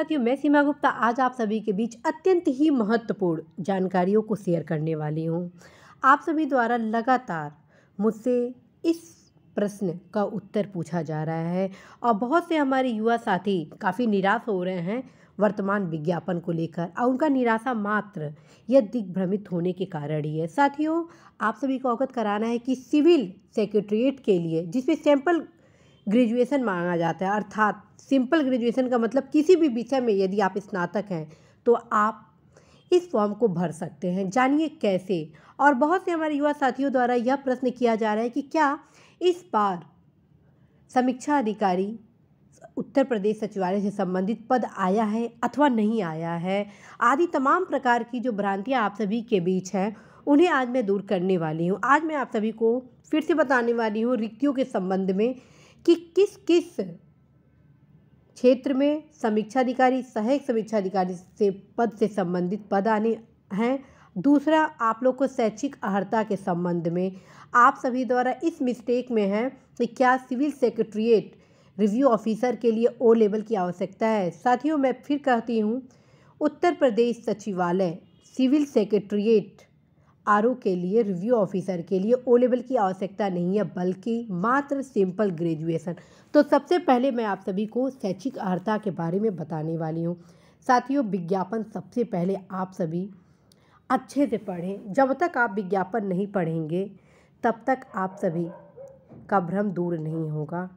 साथियों, मैं सीमा गुप्ता आज आप सभी के बीच अत्यंत ही महत्वपूर्ण जानकारियों को शेयर करने वाली हूँ। आप सभी द्वारा लगातार मुझसे इस प्रश्न का उत्तर पूछा जा रहा है और बहुत से हमारे युवा साथी काफ़ी निराश हो रहे हैं वर्तमान विज्ञापन को लेकर और उनका निराशा मात्र यह दिग्भ्रमित होने के कारण ही है। साथियों, आप सभी को अवगत कराना है कि सिविल सेक्रेटरीट के लिए जिसमें सैंपल ग्रेजुएशन मांगा जाता है, अर्थात सिंपल ग्रेजुएशन का मतलब किसी भी विषय में यदि आप स्नातक हैं तो आप इस फॉर्म को भर सकते हैं। जानिए कैसे। और बहुत से हमारे युवा साथियों द्वारा यह प्रश्न किया जा रहा है कि क्या इस बार समीक्षा अधिकारी उत्तर प्रदेश सचिवालय से संबंधित पद आया है अथवा नहीं आया है, आदि तमाम प्रकार की जो भ्रांतियां आप सभी के बीच हैं उन्हें आज मैं दूर करने वाली हूं। आज मैं आप सभी को फिर से बताने वाली हूं रिक्तियों के संबंध में कि किस किस क्षेत्र में समीक्षाधिकारी, सहायक समीक्षाधिकारी से पद से संबंधित पद आने हैं। दूसरा, आप लोग को शैक्षिक अर्हता के संबंध में आप सभी द्वारा इस मिस्टेक में है कि क्या सिविल सेक्रेटरीट रिव्यू ऑफिसर के लिए ओ लेवल की आवश्यकता है। साथियों, मैं फिर कहती हूँ, उत्तर प्रदेश सचिवालय सिविल सेक्रेटरीट आरओ के लिए रिव्यू ऑफिसर के लिए ओ लेवल की आवश्यकता नहीं है, बल्कि मात्र सिंपल ग्रेजुएशन। तो सबसे पहले मैं आप सभी को शैक्षिक अर्हता के बारे में बताने वाली हूँ। साथियों, विज्ञापन सबसे पहले आप सभी अच्छे से पढ़ें। जब तक आप विज्ञापन नहीं पढ़ेंगे तब तक आप सभी का भ्रम दूर नहीं होगा।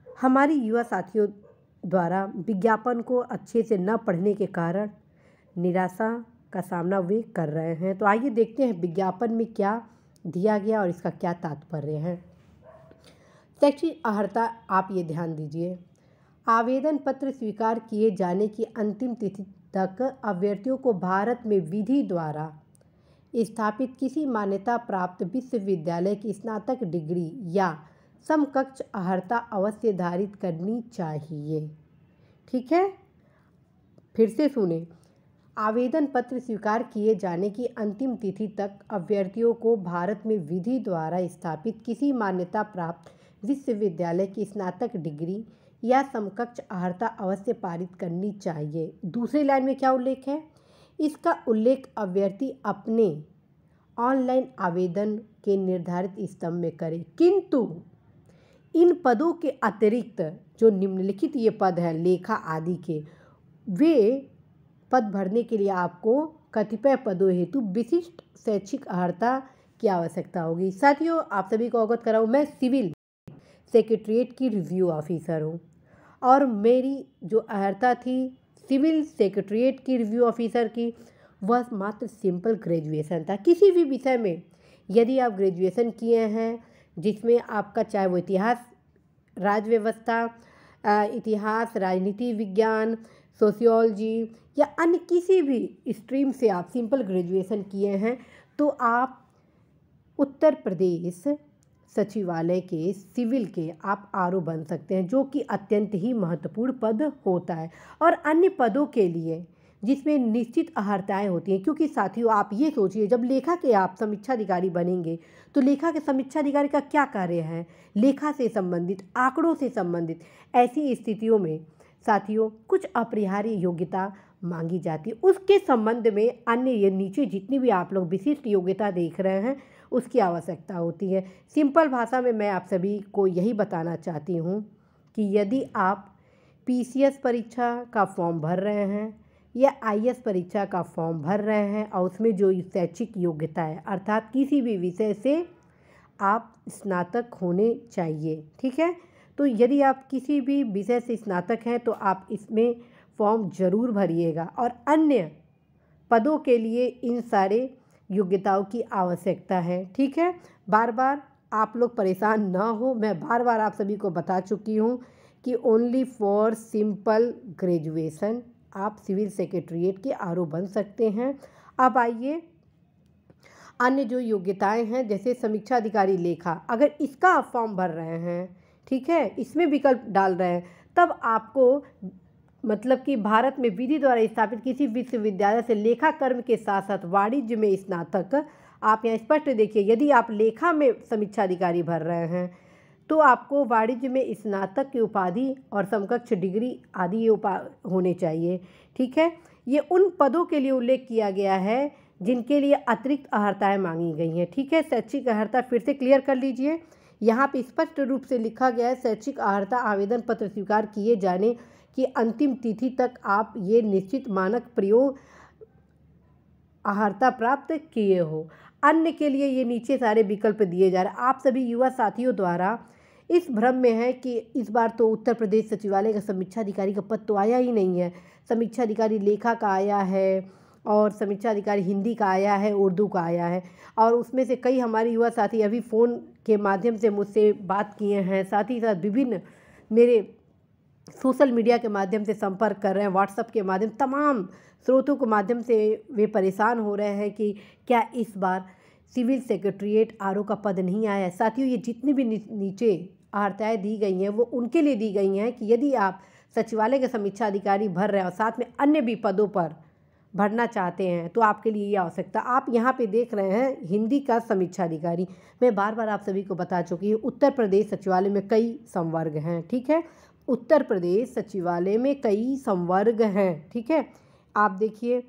हमारी युवा साथियों द्वारा विज्ञापन को अच्छे से न पढ़ने के कारण निराशा का सामना वे कर रहे हैं। तो आइए देखते हैं विज्ञापन में क्या दिया गया और इसका क्या तात्पर्य है। शैक्षिक अर्हता, आप ये ध्यान दीजिए, आवेदन पत्र स्वीकार किए जाने की अंतिम तिथि तक अभ्यर्थियों को भारत में विधि द्वारा स्थापित किसी मान्यता प्राप्त विश्वविद्यालय की स्नातक डिग्री या समकक्ष अर्हता अवश्य धारित करनी चाहिए। ठीक है, फिर से सुने। आवेदन पत्र स्वीकार किए जाने की अंतिम तिथि तक अभ्यर्थियों को भारत में विधि द्वारा स्थापित किसी मान्यता प्राप्त विश्वविद्यालय की स्नातक डिग्री या समकक्ष अर्हता अवश्य पारित करनी चाहिए। दूसरी लाइन में क्या उल्लेख है? इसका उल्लेख अभ्यर्थी अपने ऑनलाइन आवेदन के निर्धारित स्तंभ में करे। किंतु इन पदों के अतिरिक्त जो निम्नलिखित ये पद हैं लेखा आदि के, वे पद भरने के लिए आपको कतिपय पदों हेतु विशिष्ट शैक्षिक अर्हता की आवश्यकता होगी। साथियों, आप सभी को अवगत कराऊँ, मैं सिविल सेक्रेटरीट की रिव्यू ऑफिसर हूँ और मेरी जो अर्हता थी सिविल सेक्रेटरीट की रिव्यू ऑफिसर की, वह मात्र सिंपल ग्रेजुएशन था। किसी भी विषय में यदि आप ग्रेजुएशन किए हैं जिसमें आपका चाहे वो इतिहास, राज्य व्यवस्था, इतिहास, राजनीति विज्ञान, सोशियोलॉजी या अन्य किसी भी स्ट्रीम से आप सिंपल ग्रेजुएशन किए हैं तो आप उत्तर प्रदेश सचिवालय के सिविल के आप आरओ बन सकते हैं, जो कि अत्यंत ही महत्वपूर्ण पद होता है। और अन्य पदों के लिए जिसमें निश्चित अर्हताएँ होती हैं, क्योंकि साथियों आप ये सोचिए, जब लेखा के आप समीक्षा अधिकारी बनेंगे तो लेखा के समीक्षा अधिकारी का क्या कार्य है? लेखा से संबंधित, आंकड़ों से संबंधित। ऐसी स्थितियों में साथियों कुछ अपरिहार्य योग्यता मांगी जाती है। उसके संबंध में अन्य ये नीचे जितनी भी आप लोग विशिष्ट योग्यता देख रहे हैं उसकी आवश्यकता होती है। सिंपल भाषा में मैं आप सभी को यही बताना चाहती हूँ कि यदि आप पीसीएस परीक्षा का फॉर्म भर रहे हैं या आईएएस परीक्षा का फॉर्म भर रहे हैं और उसमें जो शैक्षिक योग्यता है, अर्थात किसी भी विषय से आप स्नातक होने चाहिए। ठीक है, तो यदि आप किसी भी विषय से स्नातक हैं तो आप इसमें फॉर्म ज़रूर भरिएगा। और अन्य पदों के लिए इन सारे योग्यताओं की आवश्यकता है। ठीक है, बार बार आप लोग परेशान ना हो, मैं बार बार आप सभी को बता चुकी हूँ कि ओनली फॉर सिंपल ग्रेजुएशन आप सिविल सेक्रेटरीट के आरओ बन सकते हैं। अब आइए, अन्य जो योग्यताएं हैं जैसे समीक्षा अधिकारी लेखा, अगर इसका आप फॉर्म भर रहे हैं, ठीक है, इसमें विकल्प डाल रहे हैं, तब आपको मतलब कि भारत में विधि द्वारा स्थापित किसी विश्वविद्यालय से लेखा कर्म के साथ साथ वाणिज्य में स्नातक, आप यहाँ स्पष्ट देखिए, यदि आप लेखा में समीक्षा अधिकारी भर रहे हैं तो आपको वाणिज्य में स्नातक की उपाधि और समकक्ष डिग्री आदि ये होने चाहिए। ठीक है, ये उन पदों के लिए उल्लेख किया गया है जिनके लिए अतिरिक्त अर्हताएँ मांगी गई हैं। ठीक है, शैक्षिक अर्हता फिर से क्लियर कर लीजिए। यहाँ पे स्पष्ट रूप से लिखा गया है, शैक्षिक अर्हता आवेदन पत्र स्वीकार किए जाने की अंतिम तिथि तक आप ये निश्चित मानक प्रयोग अर्हता प्राप्त किए हो। अन्य के लिए ये नीचे सारे विकल्प दिए जा रहे हैं। आप सभी युवा साथियों द्वारा इस भ्रम में है कि इस बार तो उत्तर प्रदेश सचिवालय का समीक्षा अधिकारी का पद तो आया ही नहीं है। समीक्षा अधिकारी लेखा का आया है और समीक्षा अधिकारी हिंदी का आया है, उर्दू का आया है, और उसमें से कई हमारे युवा साथी अभी फ़ोन के माध्यम से मुझसे बात किए हैं। साथ ही साथ विभिन्न मेरे सोशल मीडिया के माध्यम से संपर्क कर रहे हैं, व्हाट्सएप के माध्यम, तमाम स्रोतों के माध्यम से वे परेशान हो रहे हैं कि क्या इस बार सिविल सेक्रेटरीट आरओ का पद नहीं आया है। साथियों, ये जितनी भी नीचे अर्हताएँ दी गई हैं वो उनके लिए दी गई हैं कि यदि आप सचिवालय के समीक्षा अधिकारी भर रहे हैं और साथ में अन्य भी पदों पर भरना चाहते हैं तो आपके लिए ये आवश्यकता। आप यहाँ पे देख रहे हैं हिंदी का समीक्षा अधिकारी। मैं बार बार आप सभी को बता चुकी हूँ, उत्तर प्रदेश सचिवालय में कई संवर्ग हैं। ठीक है, उत्तर प्रदेश सचिवालय में कई संवर्ग हैं। ठीक है, आप देखिए,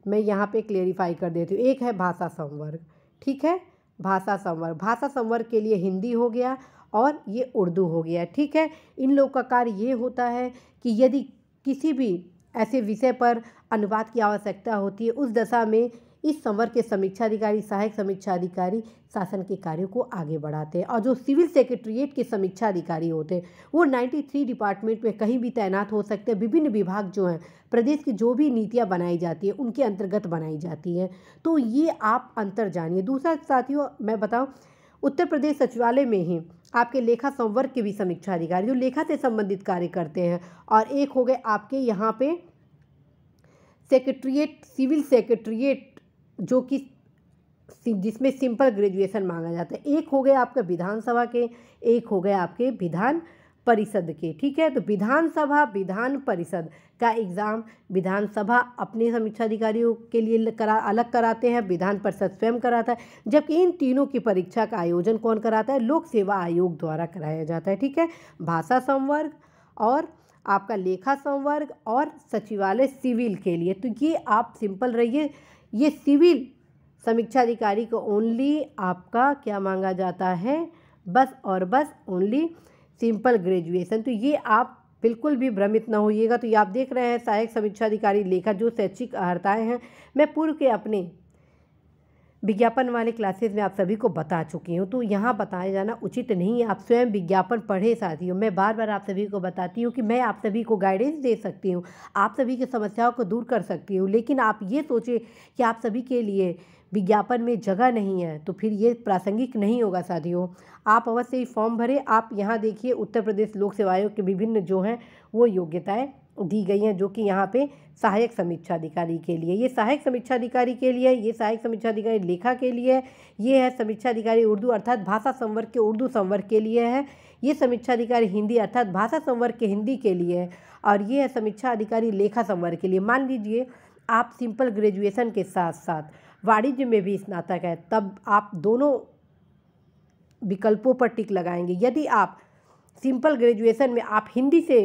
मैं यहाँ पे क्लेरिफाई कर देती हूँ। एक है भाषा संवर्ग। ठीक है, भाषा संवर्ग के लिए हिंदी हो गया और ये उर्दू हो गया। ठीक है, इन लोगों का कार्य ये होता है कि यदि किसी भी ऐसे विषय पर अनुवाद की आवश्यकता होती है, उस दशा में इस संवर्ग के समीक्षा अधिकारी, सहायक समीक्षा अधिकारी शासन के कार्यों को आगे बढ़ाते हैं। और जो सिविल सेक्रेटरीट के समीक्षा अधिकारी होते हैं वो 93 डिपार्टमेंट में कहीं भी तैनात हो सकते हैं। विभिन्न विभाग जो हैं, प्रदेश की जो भी नीतियाँ बनाई जाती है उनके अंतर्गत बनाई जाती हैं। तो ये आप अंतर जानिए। दूसरा साथियों, मैं बताऊँ, उत्तर प्रदेश सचिवालय में ही आपके लेखा संवर्ग के भी समीक्षा अधिकारी जो लेखा से संबंधित कार्य करते हैं, और एक हो गए आपके यहाँ पे सेक्रेटरीट, सिविल सेक्रेटरीट जो कि जिसमें सिंपल ग्रेजुएशन मांगा जाता है। एक हो गए आपका विधानसभा के, एक हो गए आपके विधान परिषद के। ठीक है, तो विधानसभा, विधान परिषद का एग्ज़ाम विधानसभा अपने समीक्षा अधिकारियों के लिए अलग कराते हैं, विधान परिषद स्वयं कराता है, जबकि इन तीनों की परीक्षा का आयोजन कौन कराता है? लोक सेवा आयोग द्वारा कराया जाता है। ठीक है, भाषा संवर्ग और आपका लेखा संवर्ग और सचिवालय सिविल के लिए। तो ये आप सिंपल रहिए, ये सिविल समीक्षा अधिकारी को ओनली आपका क्या मांगा जाता है? बस और बस ओनली सिंपल ग्रेजुएशन। तो ये आप बिल्कुल भी भ्रमित ना होइएगा। तो ये आप देख रहे हैं सहायक समीक्षा अधिकारी लेखा जो शैक्षिक अर्हताएँ हैं, मैं पूर्व के अपने विज्ञापन वाले क्लासेस में आप सभी को बता चुकी हूँ, तो यहाँ बताया जाना उचित नहीं है। आप स्वयं विज्ञापन पढ़े साथियों। मैं बार बार आप सभी को बताती हूँ कि मैं आप सभी को गाइडेंस दे सकती हूँ, आप सभी की समस्याओं को दूर कर सकती हूँ, लेकिन आप ये सोचें कि आप सभी के लिए विज्ञापन में जगह नहीं है तो फिर ये प्रासंगिक नहीं होगा साथियों। आप अवश्य ही फॉर्म भरें। आप यहाँ देखिए, उत्तर प्रदेश लोक सेवा आयोग के विभिन्न जो हैं वो योग्यताएँ दी गई हैं, जो कि यहाँ पे सहायक समीक्षा अधिकारी के लिए, ये सहायक समीक्षा अधिकारी के लिए, ये सहायक समीक्षा अधिकारी लेखा के लिए, ये है समीक्षा अधिकारी उर्दू अर्थात भाषा संवर्ग के उर्दू संवर्ग के लिए है, ये समीक्षा अधिकारी हिंदी अर्थात भाषा संवर्ग के हिंदी के लिए है, और ये है समीक्षा अधिकारी लेखा संवर्ग के लिए। मान लीजिए आप सिंपल ग्रेजुएशन के साथ साथ वाणिज्य में भी स्नातक है, तब आप दोनों विकल्पों पर टिक लगाएंगे। यदि आप सिंपल ग्रेजुएशन में आप हिंदी से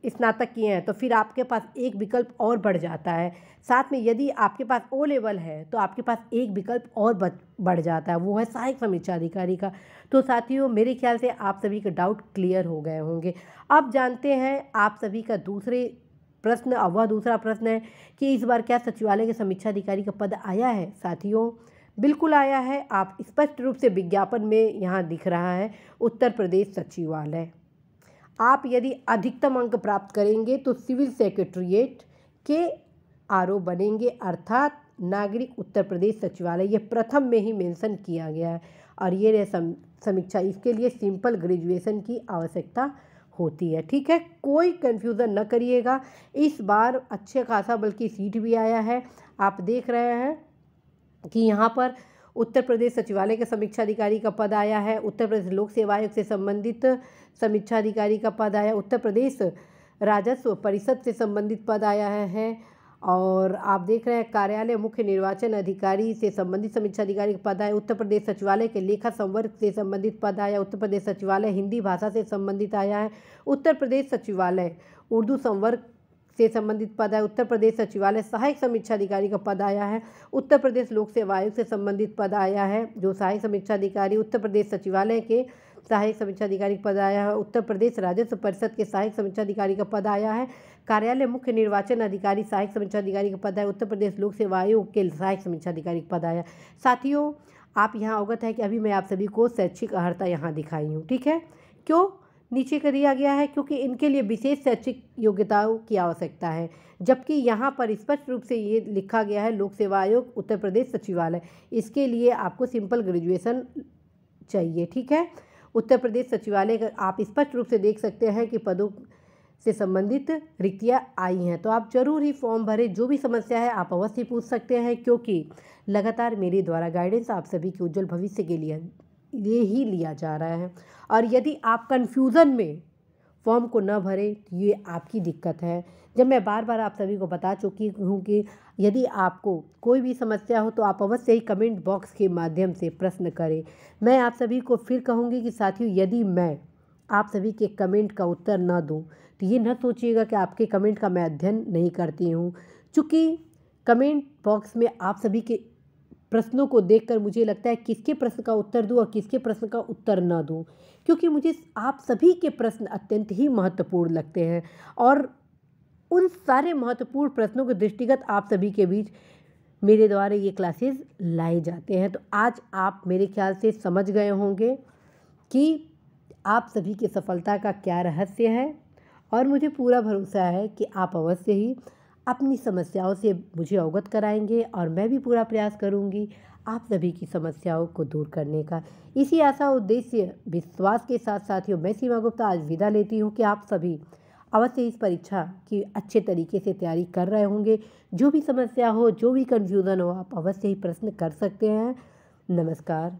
स्नातक किए हैं तो फिर आपके पास एक विकल्प और बढ़ जाता है। साथ में यदि आपके पास ओ लेवल है तो आपके पास एक विकल्प और बढ़ जाता है, वो है सहायक समीक्षा अधिकारी का। तो साथियों, मेरे ख्याल से आप सभी के डाउट क्लियर हो गए होंगे। अब जानते हैं आप सभी का दूसरा प्रश्न है कि इस बार क्या सचिवालय के समीक्षा अधिकारी का पद आया है? साथियों, बिल्कुल आया है। आप स्पष्ट रूप से विज्ञापन में यहाँ दिख रहा है उत्तर प्रदेश सचिवालय। आप यदि अधिकतम अंक प्राप्त करेंगे तो सिविल सेक्रेटरीट के आरओ बनेंगे, अर्थात नागरिक उत्तर प्रदेश सचिवालय। ये प्रथम में ही मेंशन किया गया है, और ये समीक्षा, इसके लिए सिंपल ग्रेजुएशन की आवश्यकता होती है। ठीक है, कोई कन्फ्यूज़न न करिएगा। इस बार अच्छे खासा बल्कि सीट भी आया है। आप देख रहे हैं कि यहाँ पर उत्तर प्रदेश सचिवालय के समीक्षा अधिकारी का पद आया है, उत्तर प्रदेश लोक सेवा आयोग से संबंधित समीक्षा अधिकारी का पद आया, उत्तर प्रदेश राजस्व परिषद से संबंधित पद आया है, और आप देख रहे हैं कार्यालय मुख्य निर्वाचन अधिकारी से संबंधित समीक्षा अधिकारी का पद आया, उत्तर प्रदेश सचिवालय के लेखा संवर्ग से संबंधित पद आया, उत्तर प्रदेश सचिवालय हिंदी भाषा से संबंधित आया है, उत्तर प्रदेश सचिवालय उर्दू संवर्ग से संबंधित पद है, उत्तर प्रदेश सचिवालय सहायक समीक्षा अधिकारी का पद आया है, उत्तर प्रदेश लोक सेवा आयोग से संबंधित पद आया है जो सहायक समीक्षा अधिकारी, उत्तर प्रदेश सचिवालय के सहायक समीक्षा अधिकारी का पद आया है, उत्तर प्रदेश राजस्व परिषद के सहायक समीक्षा अधिकारी का पद आया है, कार्यालय मुख्य निर्वाचन अधिकारी सहायक समीक्षा अधिकारी का पद है, उत्तर प्रदेश लोक सेवा आयोग के सहायक समीक्षा अधिकारी का पद आया। साथियों, आप यहाँ अवगत है कि अभी मैं आप सभी को शैक्षिक अर्हता यहाँ दिखाई हूँ, ठीक है। क्यों नीचे कर दिया गया है? क्योंकि इनके लिए विशेष शैक्षिक योग्यताओं की आवश्यकता है, जबकि यहाँ पर स्पष्ट रूप से ये लिखा गया है लोक सेवा आयोग उत्तर प्रदेश सचिवालय, इसके लिए आपको सिंपल ग्रेजुएशन चाहिए, ठीक है। उत्तर प्रदेश सचिवालय का आप स्पष्ट रूप से देख सकते हैं कि पदों से संबंधित रिक्तियाँ आई हैं, तो आप जरूर ही फॉर्म भरें। जो भी समस्या है आप अवश्य पूछ सकते हैं, क्योंकि लगातार मेरे द्वारा गाइडेंस आप सभी के उज्जवल भविष्य के लिए ही लिया जा रहा है। और यदि आप कन्फ्यूज़न में फॉर्म को न भरें तो ये आपकी दिक्कत है। जब मैं बार बार आप सभी को बता चुकी हूँ कि यदि आपको कोई भी समस्या हो तो आप अवश्य ही कमेंट बॉक्स के माध्यम से प्रश्न करें। मैं आप सभी को फिर कहूँगी कि साथियों, यदि मैं आप सभी के कमेंट का उत्तर न दूँ तो ये न सोचिएगा कि आपके कमेंट का मैं अध्ययन नहीं करती हूँ, चूँकि कमेंट बॉक्स में आप सभी के प्रश्नों को देखकर मुझे लगता है किसके प्रश्न का उत्तर दूं और किसके प्रश्न का उत्तर न दूं, क्योंकि मुझे आप सभी के प्रश्न अत्यंत ही महत्वपूर्ण लगते हैं और उन सारे महत्वपूर्ण प्रश्नों के दृष्टिगत आप सभी के बीच मेरे द्वारा ये क्लासेस लाए जाते हैं। तो आज आप मेरे ख्याल से समझ गए होंगे कि आप सभी की सफलता का क्या रहस्य है, और मुझे पूरा भरोसा है कि आप अवश्य ही अपनी समस्याओं से मुझे अवगत कराएंगे और मैं भी पूरा प्रयास करूंगी आप सभी की समस्याओं को दूर करने का। इसी आशा उद्देश्य विश्वास के साथ साथियों, मैं सीमा गुप्ता आज विदा लेती हूं कि आप सभी अवश्य इस परीक्षा की अच्छे तरीके से तैयारी कर रहे होंगे। जो भी समस्या हो, जो भी कन्फ्यूज़न हो, आप अवश्य ही प्रश्न कर सकते हैं। नमस्कार।